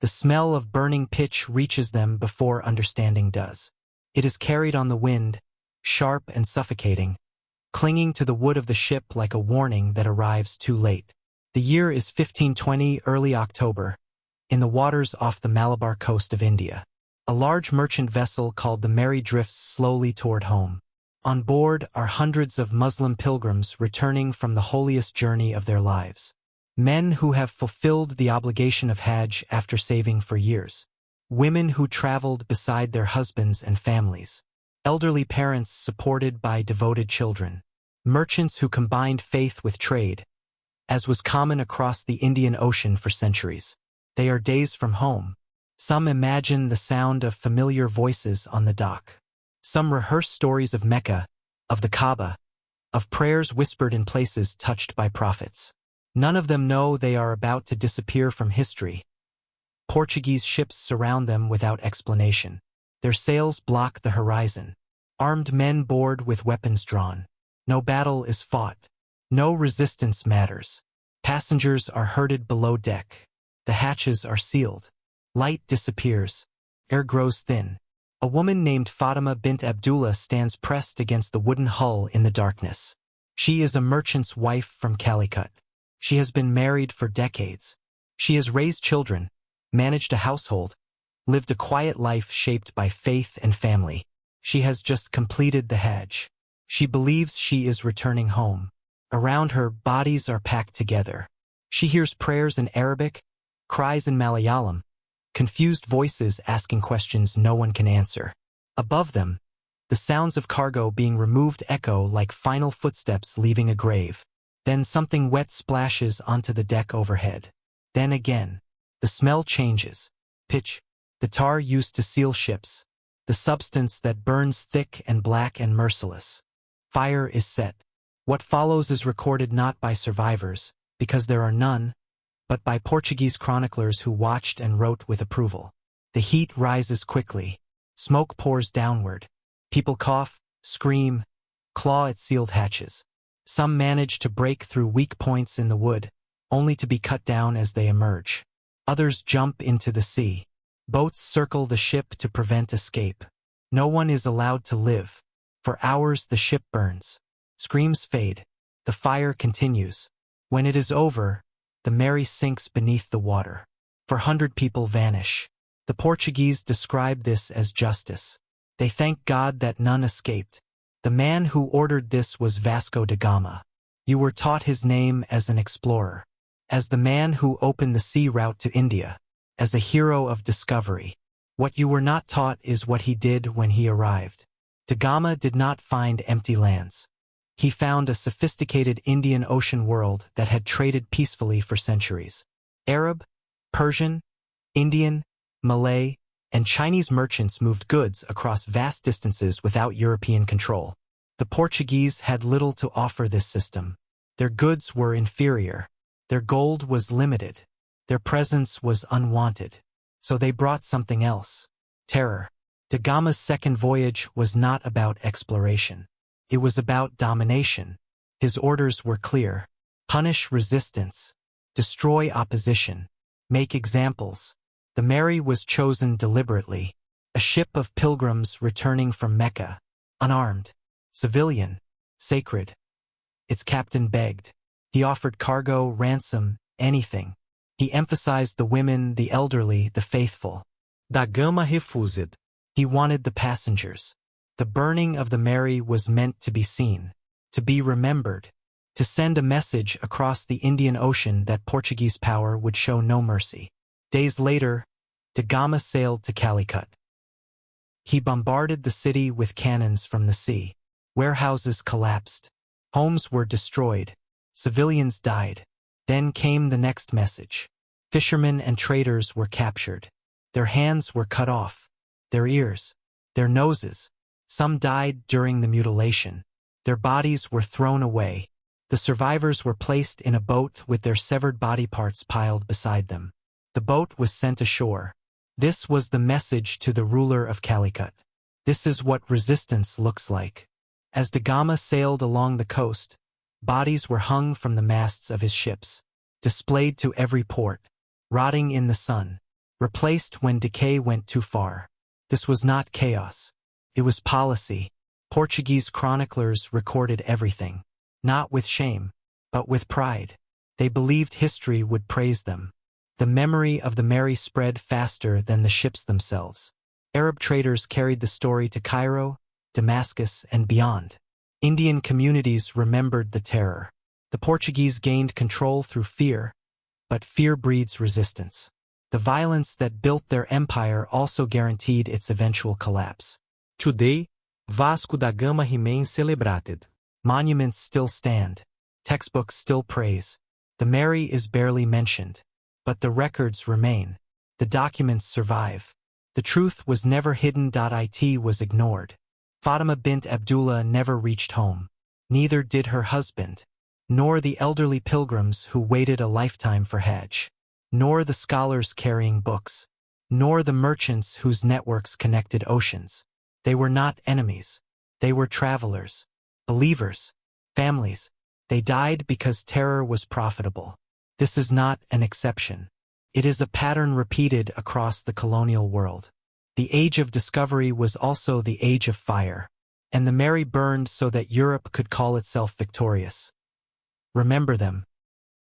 The smell of burning pitch reaches them before understanding does. It is carried on the wind, sharp and suffocating, clinging to the wood of the ship like a warning that arrives too late. The year is 1520, early October, in the waters off the Malabar coast of India. A large merchant vessel called the Mary drifts slowly toward home. On board are hundreds of Muslim pilgrims returning from the holiest journey of their lives. Men who have fulfilled the obligation of Hajj after saving for years. Women who traveled beside their husbands and families. Elderly parents supported by devoted children. Merchants who combined faith with trade, as was common across the Indian Ocean for centuries. They are days from home. Some imagine the sound of familiar voices on the dock. Some rehearse stories of Mecca, of the Kaaba, of prayers whispered in places touched by prophets. None of them know they are about to disappear from history. Portuguese ships surround them without explanation. Their sails block the horizon. Armed men board with weapons drawn. No battle is fought. No resistance matters. Passengers are herded below deck. The hatches are sealed. Light disappears. Air grows thin. A woman named Fatima bint Abdullah stands pressed against the wooden hull in the darkness. She is a merchant's wife from Calicut. She has been married for decades. She has raised children, managed a household, lived a quiet life shaped by faith and family. She has just completed the Hajj. She believes she is returning home. Around her, bodies are packed together. She hears prayers in Arabic, cries in Malayalam, confused voices asking questions no one can answer. Above them, the sounds of cargo being removed echo like final footsteps leaving a grave. Then something wet splashes onto the deck overhead. Then again, the smell changes. Pitch, the tar used to seal ships, the substance that burns thick and black and merciless. Fire is set. What follows is recorded not by survivors, because there are none, but by Portuguese chroniclers who watched and wrote with approval. The heat rises quickly. Smoke pours downward. People cough, scream, claw at sealed hatches. Some manage to break through weak points in the wood, only to be cut down as they emerge. Others jump into the sea. Boats circle the ship to prevent escape. No one is allowed to live. For hours the ship burns. Screams fade. The fire continues. When it is over, the Mary sinks beneath the water. 400 people vanish. The Portuguese describe this as justice. They thank God that none escaped. The man who ordered this was Vasco da Gama. You were taught his name as an explorer, as the man who opened the sea route to India, as a hero of discovery. What you were not taught is what he did when he arrived. Da Gama did not find empty lands. He found a sophisticated Indian Ocean world that had traded peacefully for centuries. Arab, Persian, Indian, Malay, and Chinese merchants moved goods across vast distances without European control. The Portuguese had little to offer this system. Their goods were inferior. Their gold was limited. Their presence was unwanted. So they brought something else: terror. Da Gama's second voyage was not about exploration. It was about domination. His orders were clear: punish resistance, destroy opposition, make examples. The Mary was chosen deliberately, a ship of pilgrims returning from Mecca, unarmed, civilian, sacred. Its captain begged. He offered cargo, ransom, anything. He emphasized the women, the elderly, the faithful. Da Gama refused. He wanted the passengers. The burning of the Mary was meant to be seen, to be remembered, to send a message across the Indian Ocean that Portuguese power would show no mercy. Days later, Da Gama sailed to Calicut. He bombarded the city with cannons from the sea. Warehouses collapsed. Homes were destroyed. Civilians died. Then came the next message. Fishermen and traders were captured. Their hands were cut off. Their ears. Their noses. Some died during the mutilation. Their bodies were thrown away. The survivors were placed in a boat with their severed body parts piled beside them. The boat was sent ashore. This was the message to the ruler of Calicut. This is what resistance looks like. As Da Gama sailed along the coast, bodies were hung from the masts of his ships, displayed to every port, rotting in the sun. replaced when decay went too far. This was not chaos. It was policy. Portuguese chroniclers recorded everything, not with shame, but with pride. They believed history would praise them. The memory of the Mary spread faster than the ships themselves. Arab traders carried the story to Cairo, Damascus, and beyond. Indian communities remembered the terror. The Portuguese gained control through fear, but fear breeds resistance. The violence that built their empire also guaranteed its eventual collapse. Today, Vasco da Gama remains celebrated. Monuments still stand. Textbooks still praise. The Mary is barely mentioned. But the records remain. The documents survive. The truth was never hidden. It was ignored. Fatima bint Abdullah never reached home. Neither did her husband, nor the elderly pilgrims who waited a lifetime for Hajj, nor the scholars carrying books, nor the merchants whose networks connected oceans. They were not enemies. They were travelers, believers, families. They died because terror was profitable. This is not an exception. It is a pattern repeated across the colonial world. The age of discovery was also the age of fire, and the Mary burned so that Europe could call itself victorious. Remember them,